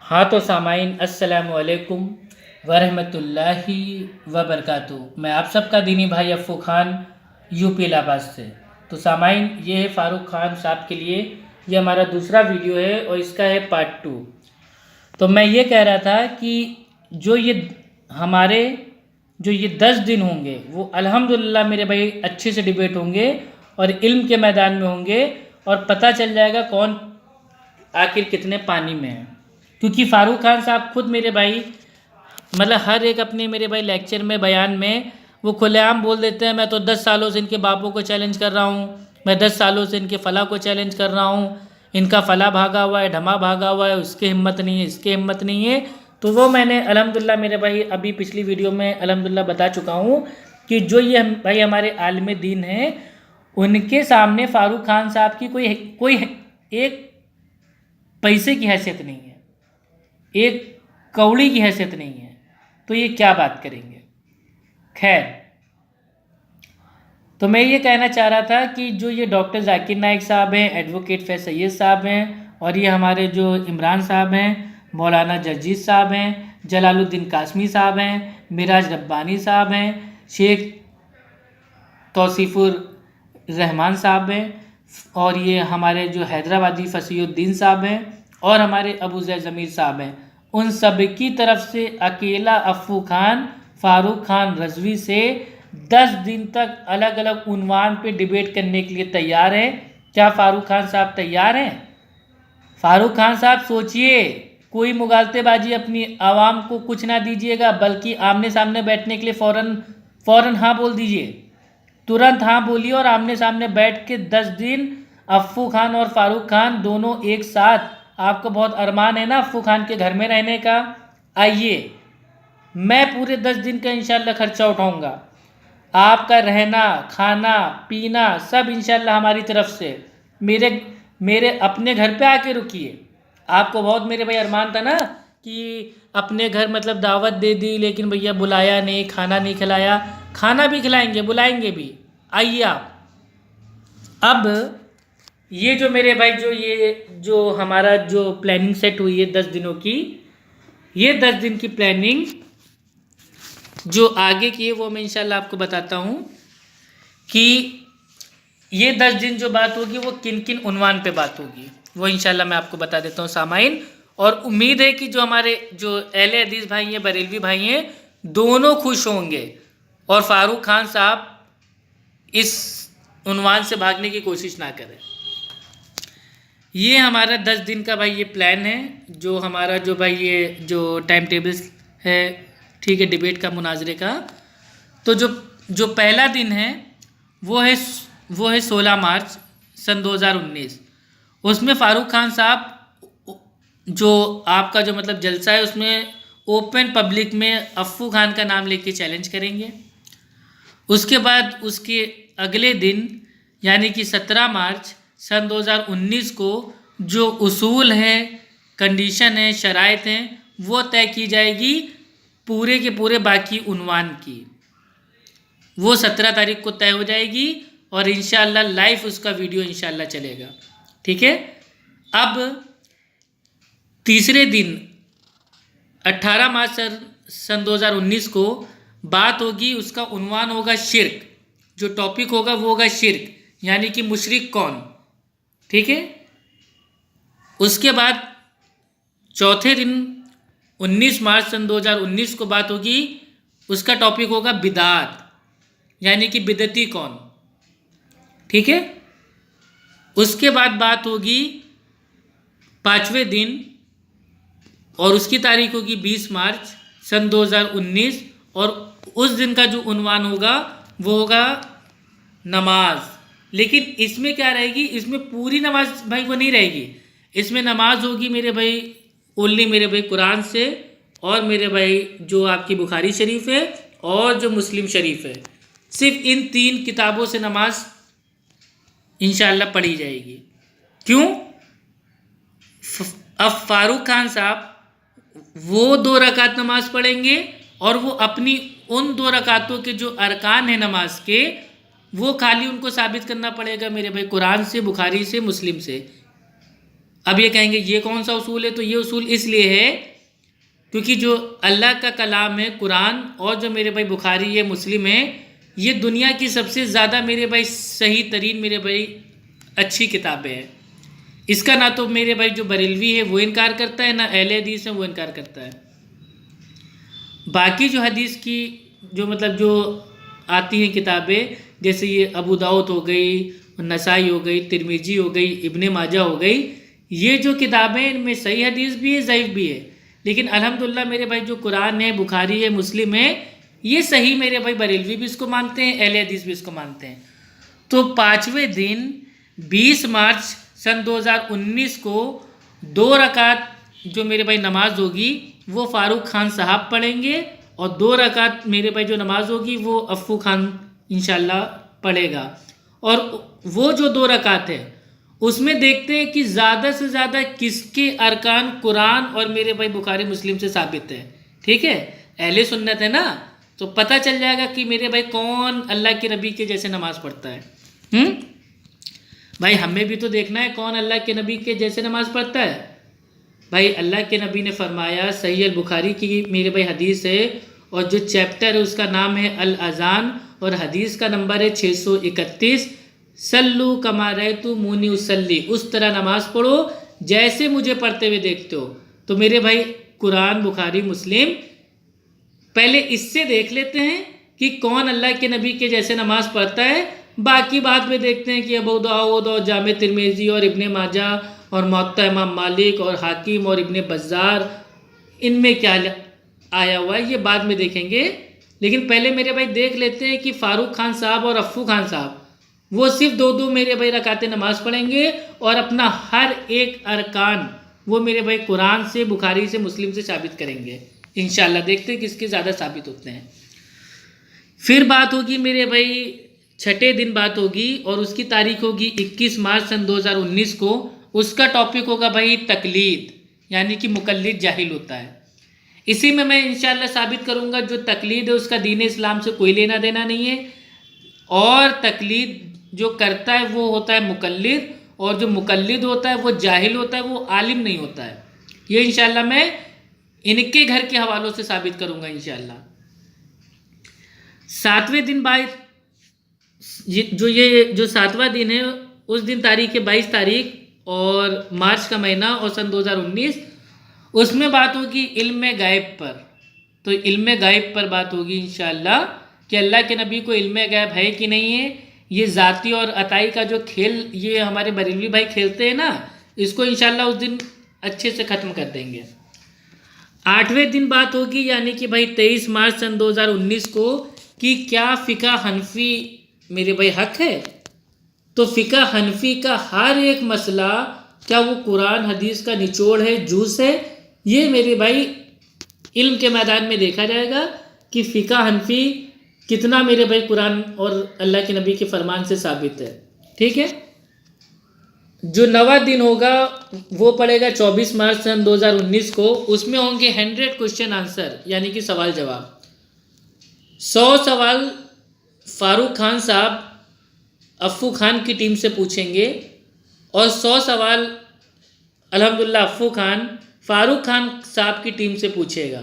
हाँ तो सामाइन अस्सलामु अलैकुम वरहमतुल्लाहि वबरकातुहू। मैं आप सबका दीनी भाई अफ़ू ख़ान यूपी इलाहाबाद से। तो सामाइन ये है फ़ारूक ख़ान साहब के लिए ये हमारा दूसरा वीडियो है और इसका है पार्ट 2। तो मैं ये कह रहा था कि जो ये हमारे जो ये 10 दिन होंगे वो अल्हम्दुलिल्लाह मेरे भाई अच्छे से डिबेट होंगे और इल्म के मैदान में होंगे और पता चल जाएगा कौन आखिर कितने पानी में है। क्योंकि फ़ारूक ख़ान साहब खुद मेरे भाई मतलब हर एक अपने मेरे भाई लेक्चर में बयान में वो खुलेआम बोल देते हैं मैं तो 10 सालों से इनके बापों को चैलेंज कर रहा हूँ, मैं 10 सालों से इनके फ़ला को चैलेंज कर रहा हूँ, इनका फ़ला भागा हुआ है, ढमा भागा हुआ है, उसकी हिम्मत नहीं है, इसकी हिम्मत नहीं है। तो वो मैंने अल्हम्दुलिल्लाह मेरे भाई अभी पिछली वीडियो में अल्हम्दुलिल्लाह बता चुका हूँ कि जो ये भाई हमारे आलिम दीन हैं उनके सामने फ़ारूक ख़ान साहब की कोई एक पैसे की हैसियत नहीं है, एक कौड़ी की हैसियत नहीं है। तो ये क्या बात करेंगे। खैर, तो मैं ये कहना चाह रहा था कि जो ये डॉक्टर जाकिर नाइक साहब हैं, एडवोकेट फैज सैयद साहब हैं और ये हमारे जो इमरान साहब हैं, मौलाना जर्जीत साहब हैं, जलालुद्दीन कासमी साहब हैं, मिराज रब्बानी साहब हैं, शेख तौसीफ़ुर रहमान साहब हैं और ये हमारे जो हैदराबादी फसीउद्दीन साहब हैं और हमारे अबू ज़ैद ज़मीर साहब हैं। उन सब की तरफ से अकेला अफ़ू ख़ान फ़ारूक ख़ान रज़वी से 10 दिन तक अलग अलग उन्वान पे डिबेट करने के लिए तैयार हैं। क्या फ़ारूक ख़ान साहब तैयार हैं? फ़ारूक ख़ान साहब सोचिए, कोई मुगालतेबाजी अपनी आवाम को कुछ ना दीजिएगा, बल्कि आमने सामने बैठने के लिए फ़ौरन हाँ बोल दीजिए, तुरंत हाँ बोलिए और आमने सामने बैठ के 10 दिन अफ़ू ख़ान और फ़ारूक ख़ान दोनों एक साथ। आपको बहुत अरमान है ना अफ़ू ख़ान के घर में रहने का, आइए मैं पूरे 10 दिन का इंशाल्लाह खर्चा उठाऊंगा, आपका रहना खाना पीना सब इंशाल्लाह हमारी तरफ से। मेरे अपने घर पे आके रुकिए। आपको बहुत मेरे भाई अरमान था ना कि अपने घर मतलब दावत दे दी लेकिन भैया बुलाया नहीं, खाना नहीं खिलाया। खाना भी खिलाएंगे, बुलाएंगे भी, आइए आप। अब ये जो मेरे भाई जो हमारा जो प्लानिंग सेट हुई है 10 दिनों की, ये 10 दिन की प्लानिंग जो आगे की है वो मैं इंशाल्लाह आपको बताता हूँ कि ये 10 दिन जो बात होगी वो किन किन उन्वान पे बात होगी, वो इंशाल्लाह मैं आपको बता देता हूँ सामाइन। और उम्मीद है कि जो हमारे जो अहले हदीस भाई हैं, बरेलवी भाई हैं, दोनों खुश होंगे और फ़ारूक ख़ान साहब इस उन्वान से भागने की कोशिश ना करें। ये हमारा 10 दिन का भाई ये प्लान है, जो हमारा जो भाई ये जो टाइम टेबल्स है, ठीक है, डिबेट का, मुनाजरे का। तो जो पहला दिन है वो है 16 मार्च सन 2019। उसमें फ़ारूक ख़ान साहब जो आपका जो मतलब जलसा है उसमें ओपन पब्लिक में अफ़ू ख़ान का नाम लेके चैलेंज करेंगे। उसके बाद उसके अगले दिन यानी कि 17 मार्च सन 2019 को जो उसूल हैं, कंडीशन है, शराइत हैं, वो तय की जाएगी पूरे के पूरे बाकी उन्वान की। वो 17 तारीख को तय हो जाएगी और इंशाल्लाह लाइव उसका वीडियो इंशाल्लाह चलेगा, ठीक है। अब तीसरे दिन 18 मार्च सन 2019 को बात होगी, उसका उन्वान होगा शिर्क। जो टॉपिक होगा वो होगा शिर्क, यानी कि मुशरिक कौन, ठीक है। उसके बाद चौथे दिन 19 मार्च सन 2019 को बात होगी, उसका टॉपिक होगा बिदात, यानी कि बिदती कौन, ठीक है। उसके बाद बात होगी 5वें दिन और उसकी तारीख होगी 20 मार्च सन 2019 और उस दिन का जो उन्वान होगा वो होगा नमाज। लेकिन इसमें क्या रहेगी, इसमें पूरी नमाज भाई वो नहीं रहेगी, इसमें नमाज होगी मेरे भाई ओनली मेरे भाई कुरान से और मेरे भाई जो आपकी बुखारी शरीफ है और जो मुस्लिम शरीफ है, सिर्फ इन 3 किताबों से नमाज इंशाल्लाह पढ़ी जाएगी। क्यों? अब फ़ारूक ख़ान साहब वो 2 रकात नमाज पढ़ेंगे और वो अपनी उन 2 रकातों के जो अरकान हैं नमाज के, वो खाली उनको साबित करना पड़ेगा मेरे भाई कुरान से, बुखारी से, मुस्लिम से। अब ये कहेंगे ये कौन सा उसूल है, तो ये उसूल इसलिए है क्योंकि जो अल्लाह का कलाम है कुरान और जो मेरे भाई बुखारी है मुस्लिम है, ये दुनिया की सबसे ज़्यादा मेरे भाई सही तरीन मेरे भाई अच्छी किताबें हैं। इसका ना तो मेरे भाई जो बरेलवी है वो इनकार करता है, ना अहले हदीस है वो इनकार करता है। बाकी जो हदीस की जो मतलब जो आती हैं किताबें, जैसे ये अबू दाऊद हो गई, नसाई हो गई, तिरमिजी हो गई, इब्ने माजा हो गई, ये जो किताबें इनमें सही हदीस भी है, ज़ईफ़ भी है। लेकिन अल्हम्दुलिल्लाह मेरे भाई जो कुरान है, बुखारी है, मुस्लिम है, ये सही मेरे भाई बरेलवी भी इसको मानते हैं, अहले हदीस भी इसको मानते हैं। तो 5वें दिन 20 मार्च सन 2019 को 2 रकात जो मेरे भाई नमाज होगी वो फ़ारूक खान साहब पढ़ेंगे, और 2 रकात मेरे भाई जो नमाज होगी वो अफ़ू खान इंशाल्लाह पढ़ेगा। और वो जो 2 रकात है उसमें देखते हैं कि ज़्यादा से ज़्यादा किसके अरकान कुरान और मेरे भाई बुखारी मुस्लिम से साबित है। ठीक है, अहले सुन्नत है ना, तो पता चल जाएगा कि मेरे भाई कौन अल्लाह के नबी के जैसे नमाज़ पढ़ता है। भाई हमें भी तो देखना है कौन अल्लाह के नबी के जैसे नमाज़ पढ़ता है। भाई अल्लाह के नबी ने फरमाया, सही अल बुखारी की मेरे भाई हदीस है, और जो चैप्टर है उसका नाम है अल अज़ान, और हदीस का नंबर है 631, सल्लू कमा रअयतु मुनी उसल्ली, उस तरह नमाज पढ़ो जैसे मुझे पढ़ते हुए देखते हो। तो मेरे भाई कुरान, बुखारी, मुस्लिम पहले इससे देख लेते हैं कि कौन अल्लाह के नबी के जैसे नमाज पढ़ता है, बाकी बाद में देखते हैं कि अबू दाऊद और जामे तिरमिज़ी और इब्ने माजा और मुअत्ता इमाम मालिक और हाकिम और इब्ने बज़्ज़ार इनमें क्या आया हुआ है, ये बाद में देखेंगे। लेकिन पहले मेरे भाई देख लेते हैं कि फ़ारूक खान साहब और अफ़ू खान साहब वो सिर्फ 2-2 मेरे भाई रकाते नमाज़ पढ़ेंगे, और अपना हर एक अरकान वो मेरे भाई कुरान से, बुखारी से, मुस्लिम से साबित करेंगे। इंशाल्लाह देखते हैं किसके ज़्यादा साबित होते हैं। फिर बात होगी मेरे भाई 6ठे दिन बात होगी, और उसकी तारीख होगी 21 मार्च सन 2019 को। उसका टॉपिक होगा भाई तकलीद, यानी कि मुकल्लिद जाहिल होता है। इसी में मैं इंशाल्लाह साबित करूंगा जो तकलीद है उसका दीन इस्लाम से कोई लेना देना नहीं है, और तकलीद जो करता है वो होता है मुकल्लिद, और जो मुकल्लिद होता है वो जाहिल होता है, वो आलिम नहीं होता है। ये इंशाल्लाह मैं इनके घर के हवालों से साबित करूंगा इंशाल्लाह। 7वें दिन बाद ये जो 7वां दिन है उस दिन तारीख है 22 तारीख और मार्च का महीना और सन 2019, उसमें बात होगी इल्म गायब पर। तो इल्म गायब पर बात होगी इंशाल्लाह कि अल्लाह के नबी को इल्म गायब है कि नहीं है। ये ज़ाती और अताई का जो खेल ये हमारे बरेलवी भाई खेलते हैं ना, इसको इंशाल्लाह उस दिन अच्छे से ख़त्म कर देंगे। 8वें दिन बात होगी यानी कि भाई 23 मार्च सन 2019 को कि क्या फ़िक़्ह हनफी मेरे भाई हक़ है। तो फ़िक़्ह हनफी का हर एक मसला क्या वो कुरान हदीस का निचोड़ है, जूस है, ये मेरे भाई इल्म के मैदान में देखा जाएगा कि फ़िक़्ह हनफी कितना मेरे भाई कुरान और अल्लाह के नबी के फरमान से साबित है। ठीक है, जो 9वां दिन होगा वो पड़ेगा 24 मार्च सन 2019 को। उसमें होंगे 100 क्वेश्चन आंसर यानी कि सवाल जवाब। 100 सवाल फ़ारूक खान साहब अफ़ू खान की टीम से पूछेंगे, और 100 सवाल अल्हम्दुलिल्लाह अफ़ू खान फ़ारूक खान साहब की टीम से पूछेगा।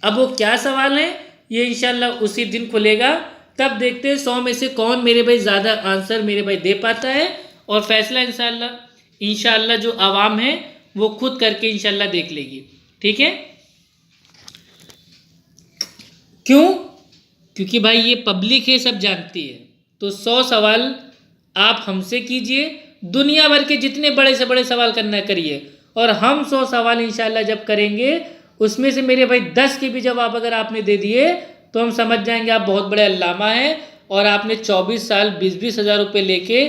अब वो क्या सवाल है ये इंशाल्लाह उसी दिन खुलेगा, तब देखते हैं 100 में से कौन मेरे भाई ज़्यादा आंसर मेरे भाई दे पाता है, और फैसला इंशाल्लाह जो आवाम है वो खुद करके इंशाल्लाह देख लेगी। ठीक है, क्यों? क्योंकि भाई ये पब्लिक है, सब जानती है। तो 100 सवाल आप हमसे कीजिए, दुनिया भर के जितने बड़े से बड़े सवाल करना करिए, और हम 100 सवाल इंशाल्लाह जब करेंगे उसमें से मेरे भाई 10 के भी जवाब अगर आपने दे दिए तो हम समझ जाएंगे आप बहुत बड़े अल्लामा हैं, और आपने 24 साल 20-20 हज़ार रुपये लेके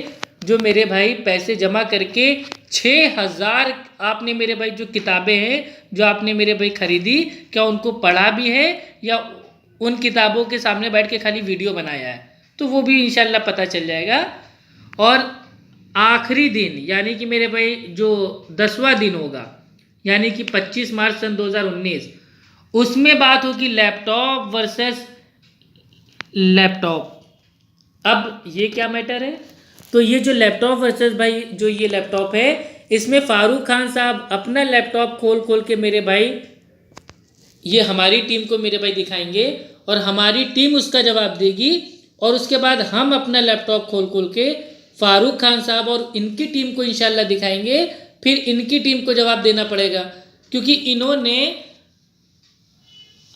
जो मेरे भाई पैसे जमा करके 6000 आपने मेरे भाई जो किताबें हैं जो आपने मेरे भाई ख़रीदी, क्या उनको पढ़ा भी है या उन किताबों के सामने बैठ के खाली वीडियो बनाया है, तो वो भी इंशाल्लाह पता चल जाएगा। और आखिरी दिन यानी कि मेरे भाई जो 10वां दिन होगा यानी कि 25 मार्च सन 2019, उसमें बात होगी लैपटॉप वर्सेस लैपटॉप। अब ये क्या मैटर है, तो ये जो लैपटॉप वर्सेस भाई जो ये लैपटॉप है इसमें फारूक खान साहब अपना लैपटॉप खोल खोल के मेरे भाई ये हमारी टीम को मेरे भाई दिखाएंगे और हमारी टीम उसका जवाब देगी और उसके बाद हम अपना लैपटॉप खोल खोल के फारूक खान साहब और इनकी टीम को इंशाल्लाह दिखाएंगे। फिर इनकी टीम को जवाब देना पड़ेगा क्योंकि इन्होंने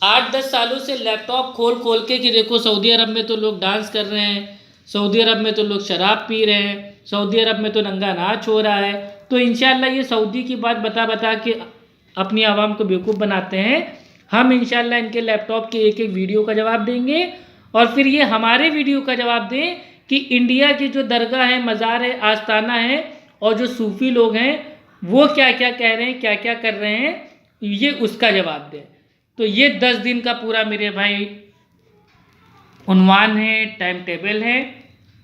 8-10 सालों से लैपटॉप खोल खोल के कि देखो सऊदी अरब में तो लोग डांस कर रहे हैं, सऊदी अरब में तो लोग शराब पी रहे हैं, सऊदी अरब में तो नंगा नाच हो रहा है। तो इंशाल्लाह ये सऊदी की बात बता बता के अपनी आवाम को बेवकूफ़ बनाते हैं। हम इंशाल्लाह इनके लैपटॉप के एक एक वीडियो का जवाब देंगे और फिर ये हमारे वीडियो का जवाब दें कि इंडिया की जो दरगाह है, मज़ार है, आस्ताना है और जो सूफ़ी लोग हैं वो क्या क्या कह रहे हैं, क्या क्या कर रहे हैं, ये उसका जवाब दें। तो ये 10 दिन का पूरा मेरे भाई उन्वान है, टाइम टेबल है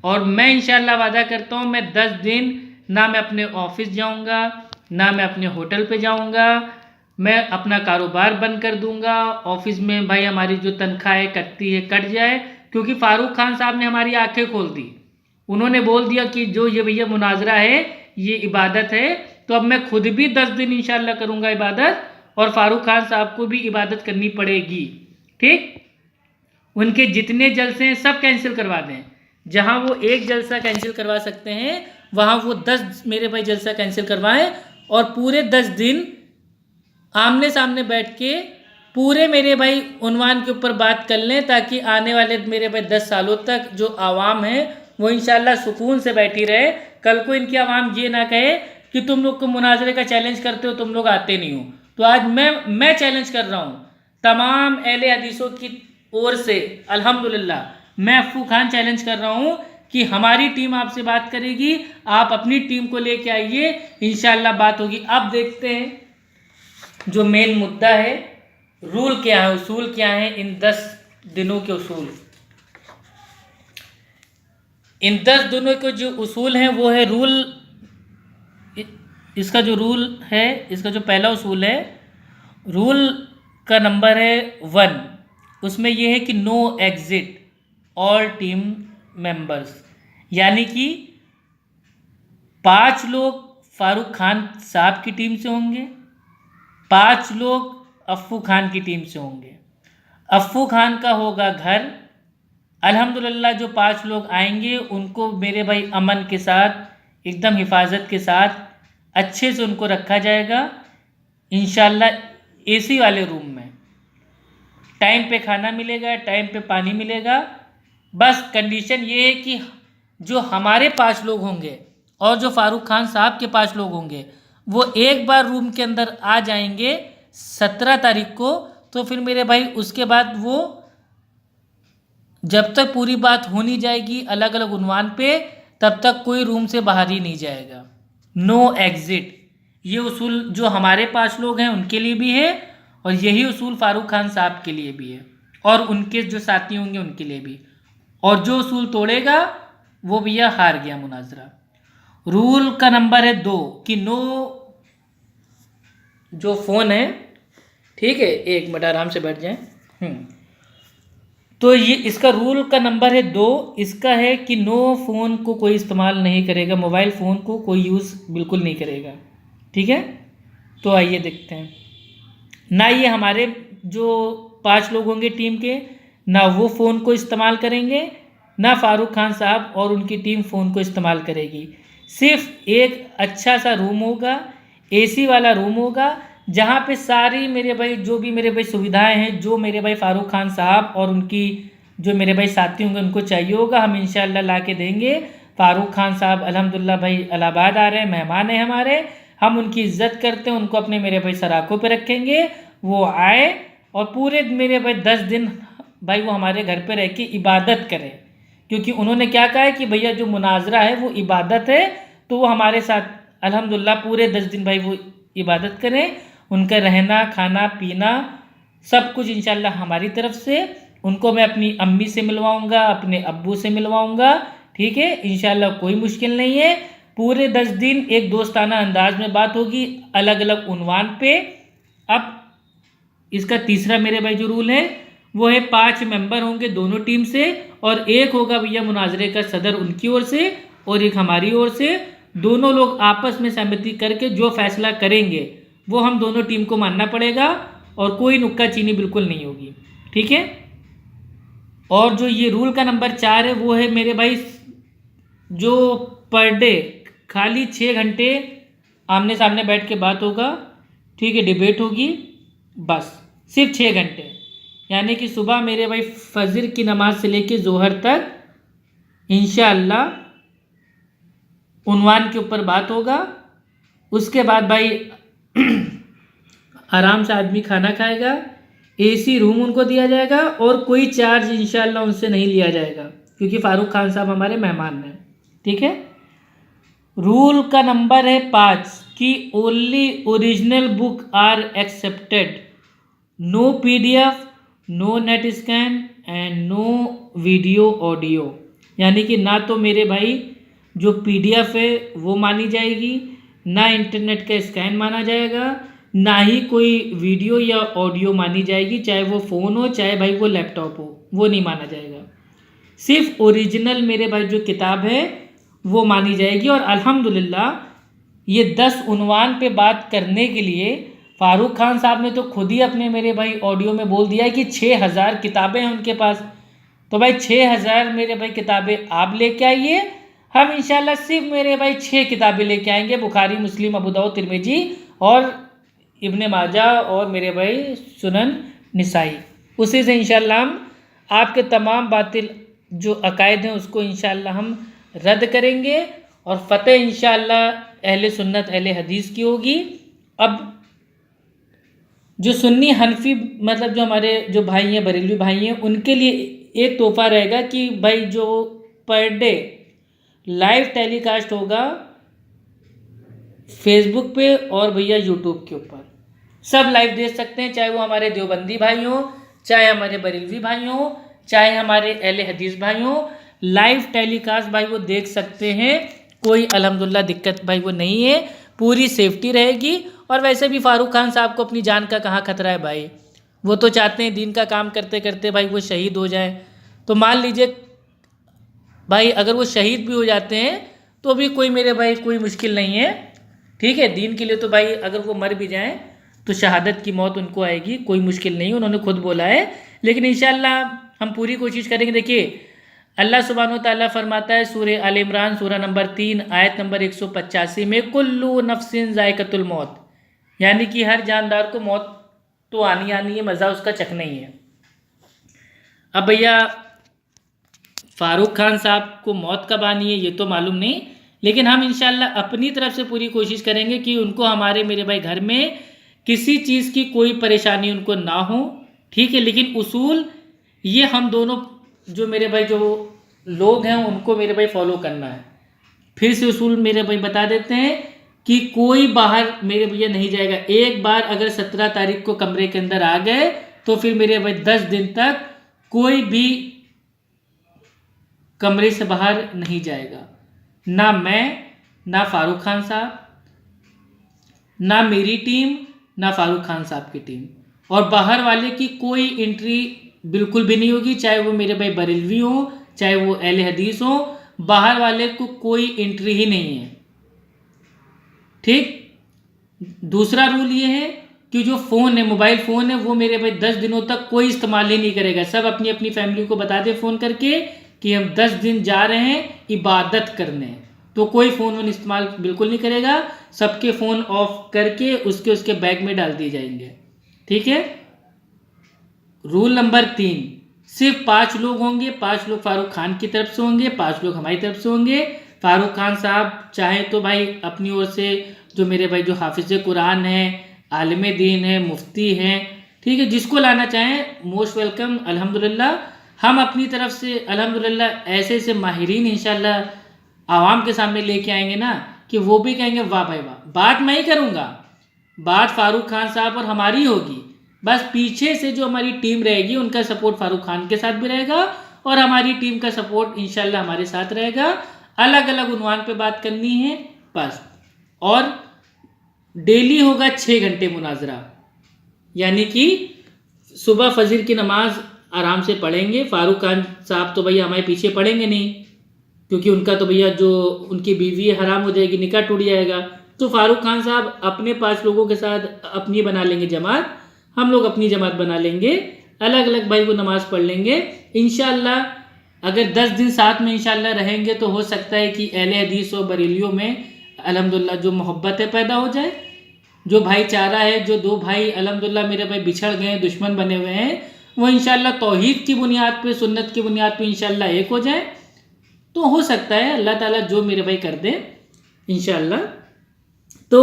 और मैं इंशाल्लाह वादा करता हूँ मैं 10 दिन ना मैं अपने ऑफिस जाऊँगा, ना मैं अपने होटल पे जाऊँगा, मैं अपना कारोबार बंद कर दूँगा। ऑफिस में भाई हमारी जो तनख्वाह है कटती है कट जाए क्योंकि फारूक खान साहब ने हमारी आंखें खोल दी। उन्होंने बोल दिया कि जो ये भैया मुनाजरा है ये इबादत है, तो अब मैं खुद भी 10 दिन इंशाल्लाह करूँगा इबादत और फारूक खान साहब को भी इबादत करनी पड़ेगी। ठीक, उनके जितने जलसे हैं सब कैंसिल करवा दें। जहां वो एक जलसा कैंसिल करवा सकते हैं वहां वो 10 मेरे भाई जलसा कैंसिल करवाएं और पूरे 10 दिन आमने सामने बैठ के पूरे मेरे भाई उन्वान के ऊपर बात कर लें ताकि आने वाले मेरे भाई 10 सालों तक जो आवाम है वो इंशाल्लाह सुकून से बैठी रहे। कल को इनकी आवाम ये ना कहे कि तुम लोग को मुनाजरे का चैलेंज करते हो, तुम लोग आते नहीं हो। तो आज मैं चैलेंज कर रहा हूँ तमाम अहले हदीसों की ओर से, अल्हम्दुलिल्लाह मैं अफ़ू खान चैलेंज कर रहा हूँ कि हमारी टीम आपसे बात करेगी, आप अपनी टीम को लेके आइए, इंशाल्लाह बात होगी। अब देखते हैं जो मेन मुद्दा है, रूल क्या है, उसूल क्या है, इन 10 दिनों के उसूल। इन 10 दिनों के जो उसूल हैं वो है रूल, इसका जो रूल है, इसका जो पहला उसूल है, रूल का नंबर है 1। उसमें यह है कि no exit all team members, यानी कि 5 लोग फारूक खान साहब की टीम से होंगे, 5 लोग अफ़ू खान की टीम से होंगे। अफ़ू खान का होगा घर। अल्हम्दुलिल्लाह जो 5 लोग आएंगे उनको मेरे भाई अमन के साथ, एकदम हिफाजत के साथ अच्छे से उनको रखा जाएगा इंशाल्लाह एसी वाले रूम में। टाइम पे खाना मिलेगा, टाइम पे पानी मिलेगा। बस कंडीशन ये है कि जो हमारे 5 लोग होंगे और जो फारूक खान साहब के 5 लोग होंगे वो एक बार रूम के अंदर आ जाएंगे 17 तारीख को, तो फिर मेरे भाई उसके बाद वो जब तक पूरी बात हो नहीं जाएगी अलग अलग उन्वान पे तब तक कोई रूम से बाहर ही नहीं जाएगा। नो एग्जिट, ये उसूल जो हमारे 5 लोग हैं उनके लिए भी है और यही उसूल फारूक खान साहब के लिए भी है और उनके जो साथी होंगे उनके लिए भी। और जो उसूल तोड़ेगा वो भैया हार गया मुनाजरा। रूल का नंबर है 2 कि नो, जो फ़ोन है, ठीक है, एक मिनट आराम से बैठ जाएं। तो ये इसका रूल का नंबर है 2, इसका है कि नो फ़ोन को कोई इस्तेमाल नहीं करेगा, मोबाइल फ़ोन को कोई यूज़ बिल्कुल नहीं करेगा। ठीक है, तो आइए देखते हैं। ना ये हमारे जो 5 लोग होंगे टीम के, ना वो फ़ोन को इस्तेमाल करेंगे, ना फारूक खान साहब और उनकी टीम फ़ोन को इस्तेमाल करेगी। सिर्फ एक अच्छा सा रूम होगा, एसी वाला रूम होगा, जहाँ पे सारी मेरे भाई जो भी मेरे भाई सुविधाएं हैं जो मेरे भाई फारूक खान साहब और उनकी जो मेरे भाई साथी होंगे उनको चाहिए होगा, हम इंशाल्लाह ला के देंगे। फारूक खान साहब अल्हम्दुलिल्लाह भाई इलाहाबाद आ रहे हैं, मेहमान हैं हमारे, हम उनकी इज़्ज़त करते हैं, उनको अपने मेरे भाई सराखों पे रखेंगे, वो आए और पूरे मेरे भाई 10 दिन भाई वो हमारे घर पे रह के इबादत करें, क्योंकि उन्होंने क्या कहा है कि भैया जो मुनाजरा है वो इबादत है, तो वो हमारे साथ अल्हम्दुलिल्लाह पूरे 10 दिन भाई वो इबादत करें। उनका रहना खाना पीना सब कुछ इंशाल्लाह हमारी तरफ से। उनको मैं अपनी अम्मी से मिलवाऊंगा, अपने अब्बू से मिलवाऊंगा, ठीक है, इंशाल्लाह कोई मुश्किल नहीं है। पूरे 10 दिन एक दोस्ताना अंदाज में बात होगी अलग अलग उन्वान पे। अब इसका तीसरा मेरे भाई जो रूल है वो है 5 मेंबर होंगे दोनों टीम से और एक होगा भैया मुनाजरे का सदर उनकी ओर से और एक हमारी ओर से। दोनों लोग आपस में सहमति करके जो फैसला करेंगे वो हम दोनों टीम को मानना पड़ेगा और कोई नुक्का चीनी बिल्कुल नहीं होगी, ठीक है। और जो ये रूल का नंबर 4 है वो है मेरे भाई, जो पर डे खाली 6 घंटे आमने सामने बैठ के बात होगा, ठीक है, डिबेट होगी, बस सिर्फ 6 घंटे। यानी कि सुबह मेरे भाई फजर की नमाज से लेके जोहर तक इंशाअल्लाह उन्वान के ऊपर बात होगा। उसके बाद भाई आराम से आदमी खाना खाएगा, एसी रूम उनको दिया जाएगा और कोई चार्ज इंशाअल्लाह उनसे नहीं लिया जाएगा क्योंकि फारूक खान साहब हमारे मेहमान हैं, ठीक है। रूल का नंबर है 5 कि only original book are accepted, no PDF, no net scan and no video audio. यानी कि ना तो मेरे भाई जो पीडीएफ है वो मानी जाएगी, ना इंटरनेट का स्कैन माना जाएगा, ना ही कोई वीडियो या ऑडियो मानी जाएगी, चाहे वो फ़ोन हो चाहे भाई वो लैपटॉप हो, वो नहीं माना जाएगा। सिर्फ ओरिजिनल मेरे भाई जो किताब है वो मानी जाएगी। और अल्हम्दुलिल्लाह ये 10 उन्वान पे बात करने के लिए फारूक खान साहब ने तो खुद ही अपने मेरे भाई ऑडियो में बोल दिया है कि 6000 किताबें हैं उनके पास। तो भाई 6000 मेरे भाई किताबें आप लेके आइए, हम इंशाल्लाह सिर्फ मेरे भाई 6 किताबें लेके आएंगे, बुखारी, मुस्लिम, अबू दाऊद, तिरमिजी और इब्ने माजा और मेरे भाई सुनन निसाई। उसी से इंशाल्लाह हम आपके तमाम बातिल जो अकायद हैं उसको इंशाल्लाह हम रद्द करेंगे और फ़तेह इंशाअल्लाह अहले सुन्नत अहले हदीस की होगी। अब जो सुन्नी हनफी मतलब जो हमारे जो भाई हैं, बरेलवी भाई हैं, उनके लिए एक तोहफ़ा रहेगा कि भाई जो पर डे लाइव टेलीकास्ट होगा फेसबुक पे और भैया यूट्यूब के ऊपर, सब लाइव देख सकते हैं, चाहे वो हमारे देवबंदी भाई हों, चाहे हमारे बरेलवी भाई हों, चाहे हमारे अहले हदीस भाई हों, लाइव टेलीकास्ट भाई वो देख सकते हैं। कोई अल्हम्दुलिल्लाह दिक्कत भाई वो नहीं है, पूरी सेफ्टी रहेगी। और वैसे भी फारूक खान साहब को अपनी जान का कहाँ खतरा है भाई, वो तो चाहते हैं दीन का काम करते करते भाई वो शहीद हो जाए। तो मान लीजिए भाई अगर वो शहीद भी हो जाते हैं तो भी कोई मेरे भाई कोई मुश्किल नहीं है, ठीक है। दीन के लिए तो भाई अगर वो मर भी जाएं तो शहादत की मौत उनको आएगी, कोई मुश्किल नहीं, उन्होंने खुद बोला है। लेकिन इंशाअल्लाह हम पूरी कोशिश करेंगे। देखिए अल्लाह सुब्हानो तआला फरमाता है सूरह आल इमरान सूरह नंबर 3 आयत नंबर 185 में, कुल्लू नफ्सिन ज़ायक़तुल मौत, यानी कि हर जानदार को मौत तो आनी आनी है, मज़ा उसका चखना ही है। अब भैया फारूक खान साहब को मौत कब आनी है ये तो मालूम नहीं, लेकिन हम इंशाअल्लाह अपनी तरफ से पूरी कोशिश करेंगे कि उनको हमारे मेरे भाई घर में किसी चीज़ की कोई परेशानी उनको ना हो, ठीक है। लेकिन उसूल ये हम दोनों जो मेरे भाई जो लोग हैं उनको मेरे भाई फॉलो करना है। फिर से उसूल मेरे भाई बता देते हैं कि कोई बाहर मेरे भैया नहीं जाएगा। एक बार अगर 17 तारीख को कमरे के अंदर आ गए तो फिर मेरे भाई 10 दिन तक कोई भी कमरे से बाहर नहीं जाएगा, ना मैं, ना फारूक खान साहब, ना मेरी टीम, ना फारूक खान साहब की टीम। और बाहर वाले की कोई एंट्री बिल्कुल भी नहीं होगी, चाहे वो मेरे भाई बरेलवी हो चाहे वो अहले हदीस हो, बाहर वाले को कोई एंट्री ही नहीं है, ठीक। दूसरा रूल ये है कि जो फ़ोन है, मोबाइल फ़ोन है, वो मेरे भाई 10 दिनों तक कोई इस्तेमाल ही नहीं करेगा। सब अपनी अपनी फैमिली को बता दे फ़ोन करके कि हम 10 दिन जा रहे हैं इबादत करने, तो कोई फ़ोन वोन इस्तेमाल बिल्कुल नहीं करेगा। सबके फ़ोन ऑफ करके उसके बैग में डाल दिए जाएंगे, ठीक है। रूल नंबर 3, सिर्फ 5 लोग होंगे, 5 लोग फारूक खान की तरफ से होंगे, 5 लोग हमारी तरफ से होंगे। फारूक खान साहब चाहे तो भाई अपनी ओर से जो मेरे भाई जो हाफिज़ कुरान है, आलिम दीन है, मुफ्ती हैं, ठीक है, जिसको लाना चाहें मोस्ट वेलकम। अल्हम्दुलिल्लाह हम अपनी तरफ से अल्हम्दुलिल्लाह ऐसे ऐसे माहिरीन इंशाअल्लाह आवाम के सामने लेके आएंगे ना कि वो भी कहेंगे वाह भाई वाह। बात मैं ही करूँगा, बात फारूक खान साहब और हमारी होगी, बस पीछे से जो हमारी टीम रहेगी उनका सपोर्ट फारूक खान के साथ भी रहेगा और हमारी टीम का सपोर्ट इंशाल्लाह हमारे साथ रहेगा। अलग अलग उन्वान पे बात करनी है बस। और डेली होगा 6 घंटे मुनाजरा, यानी कि सुबह फजर की नमाज आराम से पढ़ेंगे। फारूक खान साहब तो भैया हमारे पीछे पढ़ेंगे नहीं, क्योंकि उनका तो भैया जो उनकी बीवी है हराम हो जाएगी, निकाह टूट जाएगा। तो फारूक खान साहब अपने 5 लोगों के साथ अपनी बना लेंगे जमात, हम लोग अपनी जमात बना लेंगे, अलग अलग भाई वो नमाज पढ़ लेंगे इंशाअल्लाह। अगर 10 दिन साथ में इंशाअल्लाह रहेंगे तो हो सकता है कि अहले हदीस और बरेलियों में अल्हम्दुलिल्लाह जो मोहब्बत है पैदा हो जाए, जो भाईचारा है, जो 2 भाई अल्हम्दुलिल्लाह मेरे भाई बिछड़ गए हैं, दुश्मन बने हुए हैं, वो इंशाअल्लाह तौहीद की बुनियाद पे, सुन्नत की बुनियाद पे इंशाअल्लाह एक हो जाए। तो हो सकता है अल्लाह ताला जो मेरे भाई कर दे इंशाअल्लाह। तो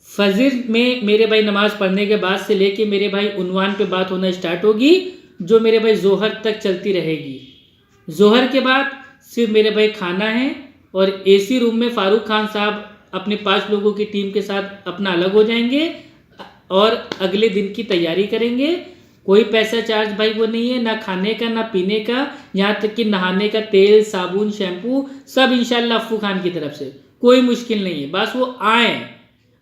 फजर में मेरे भाई नमाज पढ़ने के बाद से लेके मेरे भाई उन्वान पे बात होना स्टार्ट होगी, जो मेरे भाई जोहर तक चलती रहेगी। जोहर के बाद सिर्फ मेरे भाई खाना है और एसी रूम में फारूक खान साहब अपने 5 लोगों की टीम के साथ अपना अलग हो जाएंगे और अगले दिन की तैयारी करेंगे। कोई पैसा चार्ज भाई वो नहीं है, ना खाने का ना पीने का, यहाँ तक कि नहाने का तेल, साबुन, शैम्पू सब इंशाल्लाह अफ्फू खान की तरफ से। कोई मुश्किल नहीं है, बस वो आए,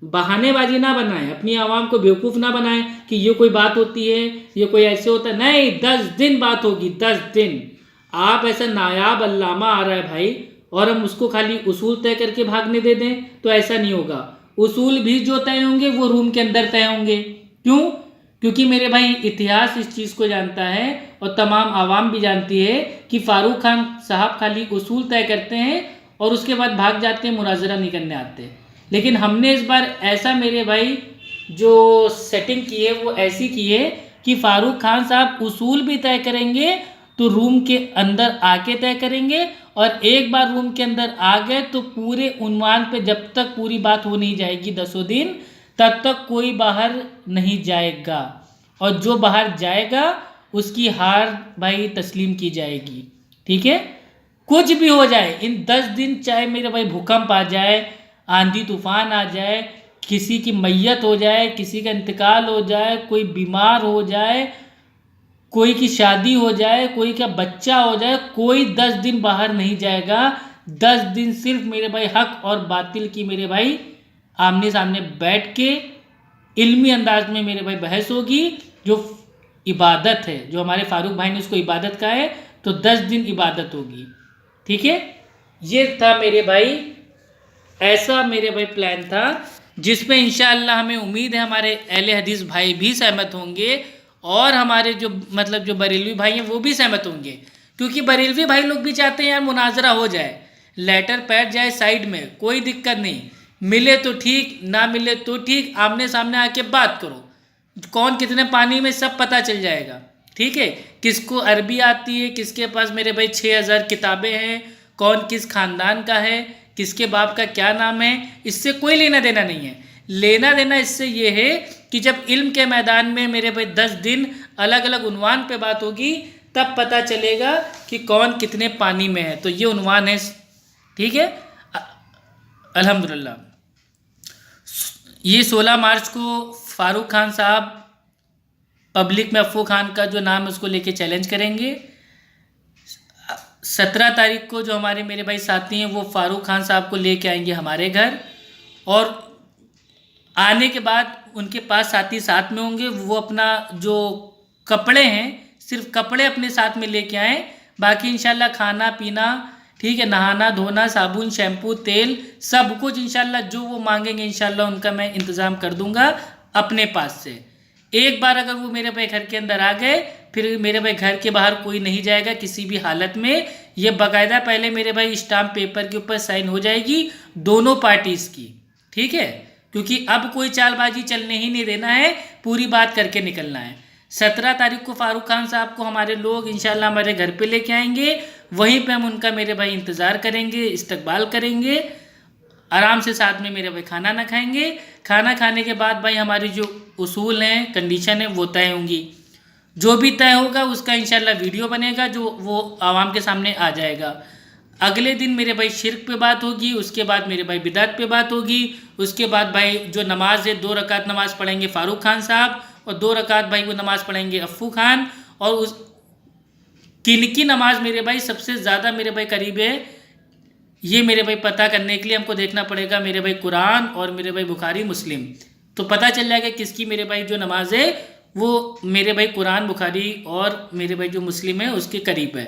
बहानेबाजी ना बनाएं, अपनी आवाम को बेवकूफ़ ना बनाएं कि ये कोई बात होती है, ये कोई ऐसे होता है। नहीं, 10 दिन बात होगी, 10 दिन। आप ऐसा नायाब अल्लामा आ रहा है भाई और हम उसको खाली उसूल तय करके भागने दे दें तो ऐसा नहीं होगा। उसूल भी जो तय होंगे वो रूम के अंदर तय होंगे। क्यों? क्योंकि मेरे भाई इतिहास इस चीज़ को जानता है और तमाम आवाम भी जानती है कि फारूक खान साहब खाली उसूल तय करते हैं और उसके बाद भाग जाते हैं, मुनाजरा नहीं करने आते। लेकिन हमने इस बार ऐसा मेरे भाई जो सेटिंग की है वो ऐसी की है कि फारूक खान साहब उसूल भी तय करेंगे तो रूम के अंदर आके तय करेंगे, और एक बार रूम के अंदर आ गए तो पूरे उन्वान पे जब तक पूरी बात हो नहीं जाएगी 10 दिन, तब तक कोई बाहर नहीं जाएगा, और जो बाहर जाएगा उसकी हार भाई तस्लीम की जाएगी। ठीक है? कुछ भी हो जाए इन 10 दिन, चाहे मेरे भाई भूकंप आ जाए, आंधी तूफान आ जाए, किसी की मैयत हो जाए, किसी का इंतकाल हो जाए, कोई बीमार हो जाए, कोई की शादी हो जाए, कोई का बच्चा हो जाए, कोई 10 दिन बाहर नहीं जाएगा। 10 दिन सिर्फ मेरे भाई हक और बातिल की मेरे भाई आमने सामने बैठ के इल्मी अंदाज में मेरे भाई बहस होगी। जो इबादत है, जो हमारे फारूक भाई ने उसको इबादत कहा है, तो 10 दिन इबादत होगी। ठीक है? ये था मेरे भाई, ऐसा मेरे भाई प्लान था जिसमें इंशाअल्लाह हमें उम्मीद है हमारे अहले हदीस भाई भी सहमत होंगे और हमारे जो मतलब जो बरेलवी भाई हैं वो भी सहमत होंगे, क्योंकि बरेलवी भाई लोग भी चाहते हैं यार मुनाजरा हो जाए, लेटर पैड जाए साइड में, कोई दिक्कत नहीं, मिले तो ठीक, ना मिले तो ठीक, आमने सामने आके बात करो, कौन कितने पानी में सब पता चल जाएगा। ठीक है? किसको अरबी आती है, किसके पास मेरे भाई 6000 किताबें हैं, कौन किस खानदान का है, किसके बाप का क्या नाम है, इससे कोई लेना देना नहीं है। लेना देना इससे ये है कि जब इल्म के मैदान में मेरे भाई 10 दिन अलग अलग उन्वान पे बात होगी, तब पता चलेगा कि कौन कितने पानी में है। तो ये उन्वान है। ठीक है? अल्हम्दुलिल्लाह। ये 16 मार्च को फारूक खान साहब पब्लिक में अफ़्फू खान का जो नाम है उसको लेके चैलेंज करेंगे। 17 तारीख को जो हमारे मेरे भाई साथी हैं वो फारूक खान साहब को लेके आएंगे हमारे घर, और आने के बाद उनके पास साथी साथ में होंगे, वो अपना जो कपड़े हैं सिर्फ कपड़े अपने साथ में लेके आएँ, बाकी इंशाल्लाह खाना पीना, ठीक है, नहाना धोना, साबुन शैम्पू तेल सब कुछ इंशाल्लाह जो वो मांगेंगे इंशाल्लाह उनका मैं इंतज़ाम कर दूंगा अपने पास से। एक बार अगर वो मेरे भाई घर के अंदर आ गए, फिर मेरे भाई घर के बाहर कोई नहीं जाएगा किसी भी हालत में। ये बाकायदा पहले मेरे भाई स्टाम्प पेपर के ऊपर साइन हो जाएगी दोनों पार्टीज़ की। ठीक है? क्योंकि अब कोई चालबाजी चलने ही नहीं देना है, पूरी बात करके निकलना है। 17 तारीख को फारूक खान साहब को हमारे लोग इंशाल्लाह हमारे घर पे लेके आएंगे, वहीं पे हम उनका मेरे भाई इंतज़ार करेंगे, इस्तकबाल करेंगे, आराम से साथ में मेरे भाई खाना ना खाएंगे। खाना खाने के बाद भाई हमारी जो उसूल हैं, कंडीशन है, वो तय होंगी। जो भी तय होगा उसका इंशाल्लाह वीडियो बनेगा जो वो आवाम के सामने आ जाएगा। अगले दिन मेरे भाई शिर्क पे बात होगी, उसके बाद मेरे भाई बिदात पे बात होगी, उसके बाद भाई जो नमाज है 2 रकात नमाज़ पढ़ेंगे फारूक खान साहब और 2 रकात भाई वो नमाज़ पढ़ेंगे अफ़्फू खान। और उस किनकी नमाज मेरे भाई सबसे ज़्यादा मेरे भाई करीब है, ये मेरे भाई पता करने के लिए हमको देखना पड़ेगा मेरे भाई कुरान और मेरे भाई बुखारी मुस्लिम, तो पता चल जाएगा किसकी मेरे भाई जो नमाज है वो मेरे भाई कुरान बुखारी और मेरे भाई जो मुस्लिम है उसके करीब है।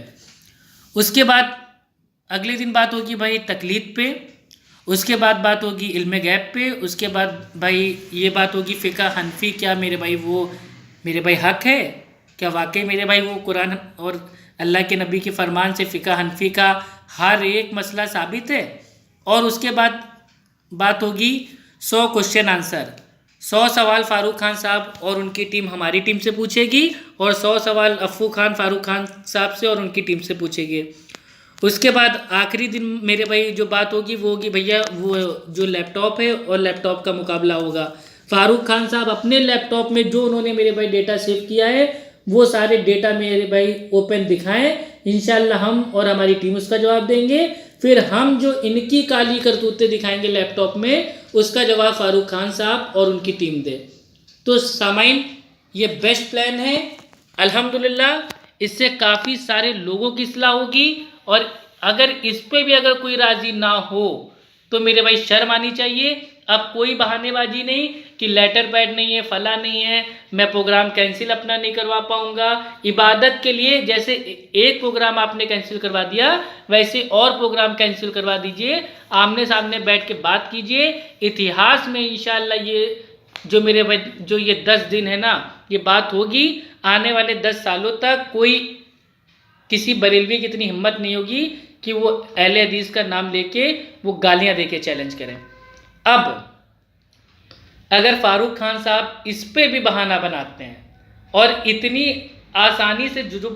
उसके बाद अगले दिन बात होगी भाई तकलीद पे, उसके बाद बात होगी इल्म गैब पे, उसके बाद भाई ये बात होगी फ़िक़्ह हनफी, क्या मेरे भाई वो मेरे भाई हक़ है, क्या वाकई मेरे भाई वो कुरान और अल्लाह के नबी के फरमान से फ़िक़्ह हनफी का हर एक मसला साबित है। और उसके बाद बात होगी 100 क्वेश्चन आंसर, 100 सवाल फ़ारूक खान साहब और उनकी टीम हमारी टीम से पूछेगी, और 100 सवाल अफ़ू खान फ़ारूक खान साहब से और उनकी टीम से पूछेगी। उसके बाद आखिरी दिन मेरे भाई जो बात होगी वो होगी भैया वो जो लैपटॉप है और लैपटॉप का मुकाबला होगा। फ़ारूक खान साहब अपने लैपटॉप में जो उन्होंने मेरे भाई डेटा सेव किया है वो सारे डेटा मेरे भाई ओपन दिखाएं, इंशाल्लाह हम और हमारी टीम उसका जवाब देंगे। फिर हम जो इनकी काली करतूतें दिखाएंगे लैपटॉप में उसका जवाब फ़ारूक खान साहब और उनकी टीम दे। तो सामाइन ये बेस्ट प्लान है अल्हम्दुलिल्लाह, इससे काफ़ी सारे लोगों की इस्लाह होगी। और अगर इस पे भी अगर कोई राज़ी ना हो तो मेरे भाई शर्म आनी चाहिए। अब कोई बहानेबाजी नहीं कि लेटर पैड नहीं है, फला नहीं है, मैं प्रोग्राम कैंसिल अपना नहीं करवा पाऊंगा। इबादत के लिए जैसे एक प्रोग्राम आपने कैंसिल करवा दिया वैसे और प्रोग्राम कैंसिल करवा दीजिए, आमने सामने बैठ के बात कीजिए। इतिहास में इंशाल्लाह ये जो मेरे भाई जो ये 10 दिन है ना, ये बात होगी। आने वाले 10 सालों तक कोई किसी बरेलवी की इतनी हिम्मत नहीं होगी कि वो अहले हदीस का नाम लेके वो गालियां देके चैलेंज करें। अब अगर फ़ारूक खान साहब इस पे भी बहाना बनाते हैं और इतनी आसानी से जो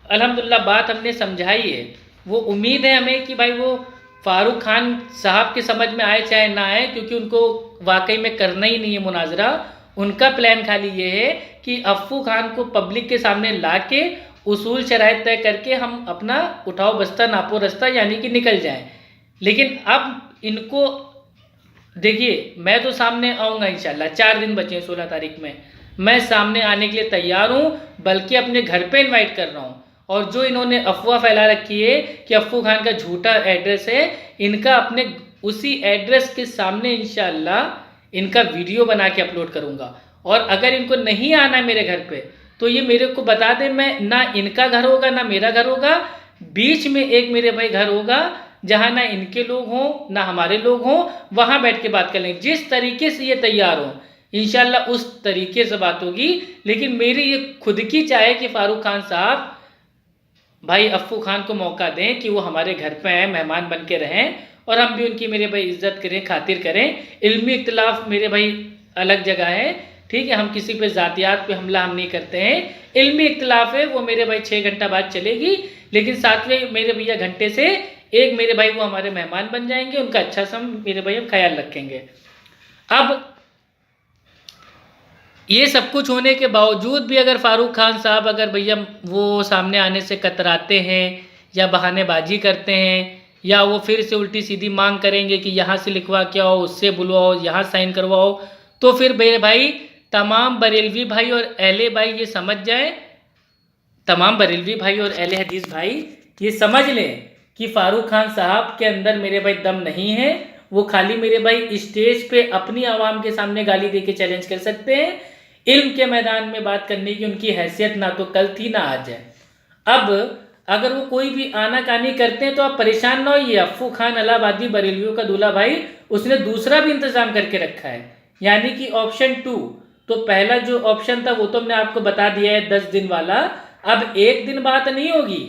अल्हम्दुलिल्लाह बात हमने समझाई है, वो उम्मीद है हमें कि भाई वो फ़ारूक खान साहब के समझ में आए चाहे ना आए, क्योंकि उनको वाकई में करना ही नहीं है मुनाजरा। उनका प्लान खाली ये है कि अफ़ू खान को पब्लिक के सामने ला के उसूल शराइत तय करके हम अपना उठाओ बस्ता नापो रास्ता यानी कि निकल जाएं। लेकिन अब इनको देखिए, मैं तो सामने आऊँगा इंशाल्लाह, 4 दिन बचे हैं 16 तारीख में, मैं सामने आने के लिए तैयार हूँ, बल्कि अपने घर पे इनवाइट कर रहा हूँ। और जो इन्होंने अफवाह फैला रखी है कि अफ़ू खान का झूठा एड्रेस है, इनका अपने उसी एड्रेस के सामने इंशाल्लाह इनका वीडियो बना के अपलोड करूँगा। और अगर इनको नहीं आना है मेरे घर पे तो ये मेरे को बता दें, मैं ना इनका घर होगा ना मेरा घर होगा, बीच में एक मेरे भाई घर होगा जहाँ ना इनके लोग हों ना हमारे लोग हों, वहाँ बैठ के बात कर लेंगे। जिस तरीके से ये तैयार हों इंशाल्लाह उस तरीके से बात होगी। लेकिन मेरी ये खुद की चाहे कि फ़ारूक खान साहब भाई अफ़ू खान को मौका दें कि वो हमारे घर पे आए, मेहमान बन के रहें और हम भी उनकी मेरे भाई इज़्ज़त करें, खातिर करें। इल्मी इख्तिलाफ़ मेरे भाई अलग जगह है, ठीक है, हम किसी पे ज़ातियात पे हमला हम नहीं करते हैं। इल्मी इख्तिलाफ़ है वो मेरे भाई 6 घंटा बाद चलेगी, लेकिन सातवें मेरे भैया घंटे से एक मेरे भाई वो हमारे मेहमान बन जाएंगे, उनका अच्छा सा मेरे भाई हम ख्याल रखेंगे। अब ये सब कुछ होने के बावजूद भी अगर फ़ारूक खान साहब अगर भैया वो सामने आने से कतराते हैं या बहानेबाजी करते हैं या वो फिर से उल्टी सीधी मांग करेंगे कि यहाँ से लिखवा के आओ, उससे बुलवाओ, यहाँ साइन करवाओ, तो फिर मेरे भाई तमाम बरेलवी भाई और अहले भाई ये समझ जाए, तमाम बरेलवी भाई और अहले हदीस भाई ये समझ लें कि फ़ारूक खान साहब के अंदर मेरे भाई दम नहीं है। वो खाली मेरे भाई स्टेज पे अपनी आवाम के सामने गाली दे के चैलेंज कर सकते हैं, इल्म के मैदान में बात करने की उनकी हैसियत ना तो कल थी ना आज है। अब अगर वो कोई भी आनाकानी करते हैं तो आप परेशान ना होइए, अफ़ू खान इलाहाबादी बरेलियों का दूल्हा भाई उसने दूसरा भी इंतज़ाम करके रखा है, यानी कि ऑप्शन 2। तो पहला जो ऑप्शन था वो तो हमने आपको बता दिया है 10 दिन वाला। अब एक दिन बात नहीं होगी,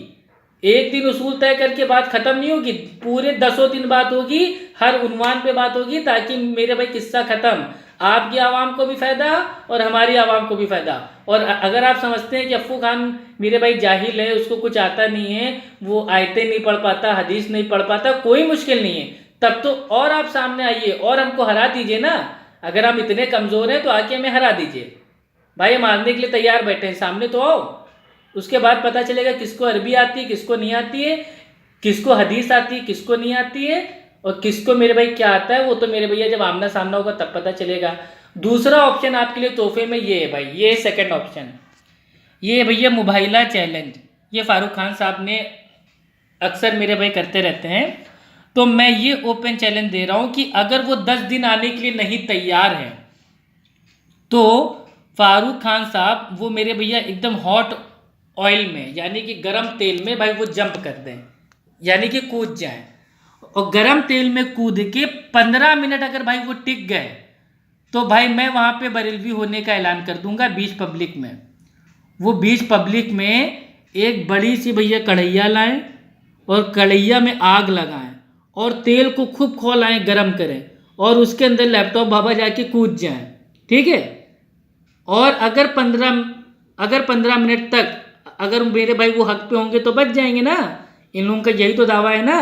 एक दिन उसूल तय करके बात खत्म नहीं होगी, पूरे 10 दिन बात होगी, हर उन्वान पे बात होगी, ताकि मेरे भाई किस्सा खत्म, आपकी आवाम को भी फ़ायदा और हमारी आवाम को भी फ़ायदा। और अगर आप समझते हैं कि अफ़ू खान मेरे भाई जाहिल है, उसको कुछ आता नहीं है, वो आयतें नहीं पढ़ पाता, हदीस नहीं पढ़ पाता, कोई मुश्किल नहीं है, तब तो और आप सामने आइए और हमको हरा दीजिए ना। अगर हम इतने कमज़ोर हैं तो आके हमें हरा दीजिए भाई, हम मारने के लिए तैयार बैठे हैं, सामने तो आओ। उसके बाद पता चलेगा किसको अरबी आती है, किसको नहीं आती है, किसको हदीस आती है, किसको नहीं आती है, और किसको मेरे भाई क्या आता है, वो तो मेरे भैया जब आमना सामना होगा तब पता चलेगा। दूसरा ऑप्शन आपके लिए तोहफे में ये है भाई, ये सेकंड ऑप्शन, ये भैया मुबाहिला चैलेंज, ये फ़ारूक खान साहब ने अक्सर मेरे भाई करते रहते हैं। तो मैं ये ओपन चैलेंज दे रहा हूँ कि अगर वो 10 दिन आने के लिए नहीं तैयार हैं तो फ़ारूक खान साहब वो मेरे भैया एकदम हॉट ऑयल में यानी कि गरम तेल में भाई वो जंप कर दें, यानी कि कूद जाएं, और गरम तेल में कूद के 15 मिनट अगर भाई वो टिक गए तो भाई मैं वहाँ पे बरेलवी होने का ऐलान कर दूंगा बीच पब्लिक में। वो बीच पब्लिक में एक बड़ी सी भैया कढ़ैया लाएं और कढ़ैया में आग लगाएं और तेल को खूब खौलाएं, गरम करें और उसके अंदर लैपटॉप बाबा जाके कूद जाएं, ठीक है। और अगर 15 मिनट तक अगर मेरे भाई वो हक पे होंगे तो बच जाएंगे ना। इन लोगों का यही तो दावा है ना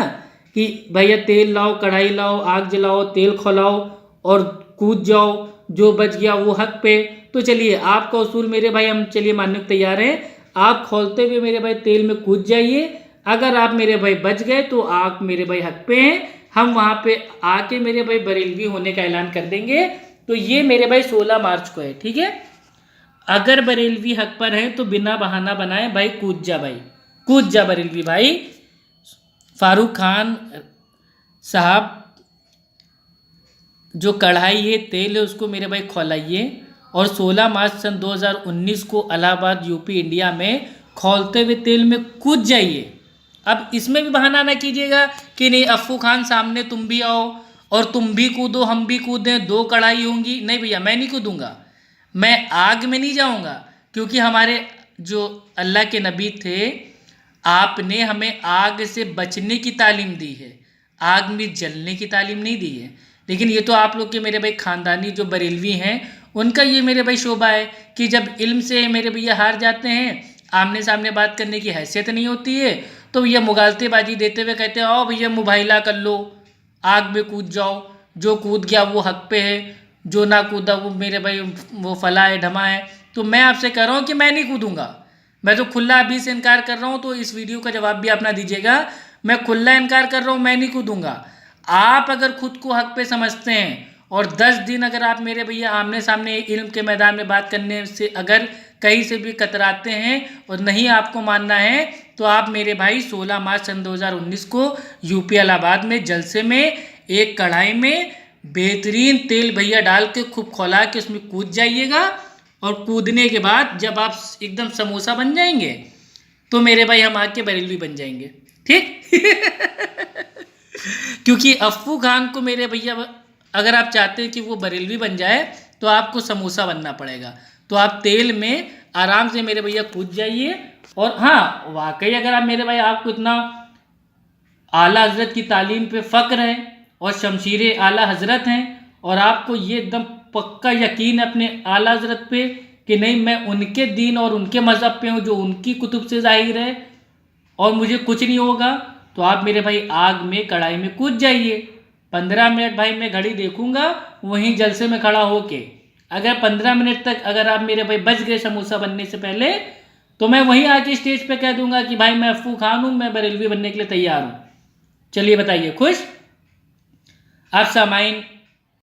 कि भैया तेल लाओ, कढ़ाई लाओ, आग जलाओ, तेल खौलाओ और कूद जाओ, जो बच गया वो हक पे। तो चलिए आपका उसूल मेरे भाई हम चलिए मानने को तैयार हैं। आप खोलते हुए मेरे भाई तेल में कूद जाइए, अगर आप मेरे भाई बच गए तो आप मेरे भाई हक पे हैं, हम वहाँ पे आके मेरे भाई बरेलवी होने का ऐलान कर देंगे। तो ये मेरे भाई 16 मार्च को है, ठीक है। अगर बरेलवी हक पर है तो बिना बहाना बनाए भाई कूद जा, भाई कूद जा बरेलवी भाई। फारूक खान साहब जो कढ़ाई है, तेल है, उसको मेरे भाई खौलाइए और 16 मार्च सन 2019 को इलाहाबाद यूपी इंडिया में खौलते हुए तेल में कूद जाइए। अब इसमें भी बहाना ना कीजिएगा कि नहीं अफ़ू खान सामने तुम भी आओ और तुम भी कूदो हम भी कूदें, 2 कढ़ाई होंगी। नहीं भैया, मैं नहीं कूदूंगा, मैं आग में नहीं जाऊंगा, क्योंकि हमारे जो अल्लाह के नबी थे, आपने हमें आग से बचने की तालीम दी है, आग में जलने की तालीम नहीं दी है। लेकिन ये तो आप लोग के मेरे भाई ख़ानदानी जो बरेलवी हैं उनका ये मेरे भाई शोभा है कि जब इल्म से मेरे भैया हार जाते हैं, आमने सामने बात करने की हैसियत नहीं होती है, तो भैया मुगालतेबाजी देते हुए कहते हैं आओ भैया मुबाहिला कर लो, आग में कूद जाओ, जो कूद गया वो हक पे है, जो ना कूदा वो मेरे भाई वो फला है ढमा है। तो मैं आपसे कह रहा हूँ कि मैं नहीं कूदूंगा, मैं तो खुला अभी से इनकार कर रहा हूँ। तो इस वीडियो का जवाब भी अपना दीजिएगा, मैं खुला इनकार कर रहा हूँ, मैं नहीं कूदूंगा। आप अगर खुद को हक पे समझते हैं और 10 दिन अगर आप मेरे भैया आमने सामने इल्म के मैदान में बात करने से अगर कहीं से भी कतराते हैं और नहीं आपको मानना है, तो आप मेरे भाई 16 मार्च सन 2019 को यूपी इलाहाबाद में जलसे में एक कढ़ाई में बेहतरीन तेल भैया डाल के खूब खौला के उसमें कूद जाइएगा। और कूदने के बाद जब आप एकदम समोसा बन जाएंगे तो मेरे भाई हम आके बरेलवी बन जाएंगे, ठीक। क्योंकि अफ़ू खान को मेरे भैया अगर आप चाहते हैं कि वो बरेलवी बन जाए तो आपको समोसा बनना पड़ेगा। तो आप तेल में आराम से मेरे भैया कूद जाइए। और हाँ, वाकई अगर आप मेरे भाई आपको इतना आला हजरत की तालीम पे फ़क्र है और शमशीर आला हजरत हैं और आपको ये एकदम पक्का यकीन है अपने आला हजरत पे कि नहीं मैं उनके दीन और उनके मज़हब पे हूँ जो उनकी कुतुब से ज़ाहिर है और मुझे कुछ नहीं होगा, तो आप मेरे भाई आग में कढ़ाई में कूद जाइए। 15 मिनट भाई मैं घड़ी देखूंगा वहीं जलसे में खड़ा होके। अगर 15 मिनट तक अगर आप मेरे भाई बच गए समोसा बनने से पहले, तो मैं वहीं आके स्टेज पे कह दूंगा कि भाई मैं अफ़ू खान हूँ, मैं बरेलवी बनने के लिए तैयार हूँ। चलिए बताइए खुश। आप सामाइन